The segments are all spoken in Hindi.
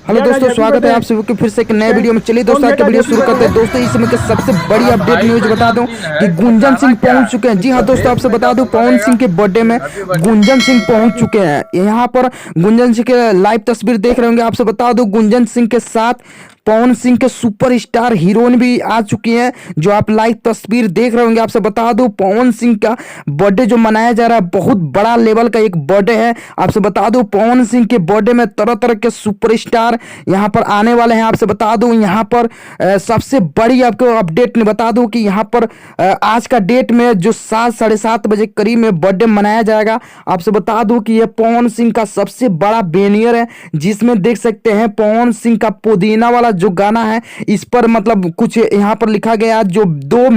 हेलो दोस्तों, स्वागत है आप सभी के फिर से एक नए वीडियो में। चलिए दोस्तों, आज का वीडियो शुरू करते हैं। दोस्तों, इस समय के सबसे बड़ी अपडेट न्यूज बता दूं कि गुंजन सिंह पहुंच चुके हैं। जी हां दोस्तों, आपसे बता दूं पवन सिंह के बर्थडे में गुंजन सिंह पहुंच चुके हैं। यहाँ पर गुंजन सिंह के लाइव तस्वीर देख रहे होंगे। आपसे बता दूं गुंजन सिंह के साथ पवन सिंह के सुपरस्टार हीरोइन भी आ चुकी हैं, जो आप लाइव तस्वीर देख रहे होंगे। आपसे बता दूं पवन सिंह का बर्थडे जो मनाया जा रहा है, बहुत बड़ा लेवल का एक बर्थडे है। आपसे बता दूं पवन सिंह के बर्थडे में तरह तरह के सुपरस्टार यहाँ पर आने वाले हैं। आपसे बता दूं यहाँ पर सबसे बड़ी आपको अपडेट बता दूं कि यहाँ पर आज का डेट में जो 7-7:30 बजे करीब में बर्थडे मनाया जाएगा। आपसे बता दूं कि यह पवन सिंह का सबसे बड़ा बैनियर है, जिसमें देख सकते हैं पवन सिंह का पुदीना वाला जो गाना है, इस पर मतलब कुछ यहाँ पर लिखा गया जो 2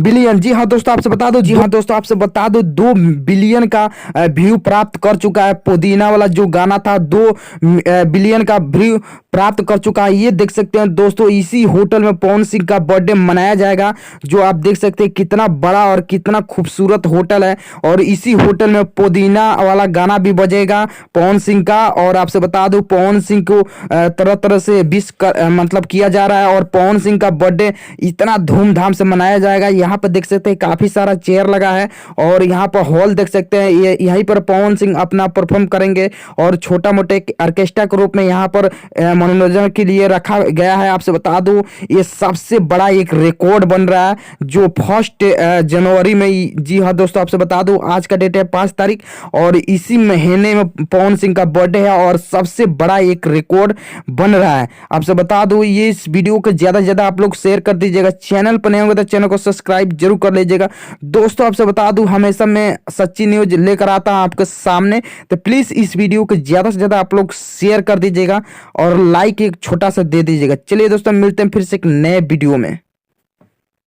बिलियन, जी हाँ दोस्तों आपसे बता दो, जी हाँ दोस्तों आपसे बता दो 2 बिलियन का व्यू प्राप्त कर चुका है। पुदीना वाला जो गाना था 2 बिलियन का व्यू प्राप्त कर चुका है। ये देख सकते हैं दोस्तों, इसी होटल में पवन सिंह का बर्थडे मनाया जाएगा, जो आप देख सकते हैं कितना बड़ा और कितना खूबसूरत होटल है। और इसी होटल में पुदीना वाला गाना भी बजेगा पवन सिंह का। और आपसे बता दूं पवन सिंह को तरह तरह से विश मतलब किया जा रहा है, और पवन सिंह का बर्थडे इतना धूमधाम से मनाया जाएगा। यहाँ पर देख सकते हैं काफी सारा चेयर लगा है, और यहाँ पर हॉल देख सकते हैं, ये यहीं पर पवन सिंह अपना परफॉर्म करेंगे। और छोटा मोटे ऑर्केस्ट्रा के रूप में यहाँ पर मनोरंजन के लिए रखा गया है। आपसे बता दूं ये सबसे बड़ा एक रिकॉर्ड बन रहा है, जो 1 जनवरी में, जी हाँ दोस्तों आपसे बता दूं आज का डेट है 5 तारीख, और इसी महीने में पवन सिंह का बर्थडे है, और सबसे बड़ा एक रिकॉर्ड बन रहा है। आपसे बता दूं ये इस वीडियो को ज्यादा से ज्यादा आप लोग शेयर कर दीजिएगा। चैनल पर नए होंगे तो चैनल को सब्सक्राइब जरूर कर लीजिएगा। दोस्तों आपसे बता दूं हमेशा मैं सच्ची न्यूज लेकर आता हूं आपके सामने, तो प्लीज इस वीडियो को ज्यादा से ज्यादा आप लोग शेयर कर दीजिएगा और लाइक एक छोटा सा दे दीजिएगा। चलिए दोस्तों, मिलते हैं फिर से एक नए वीडियो में।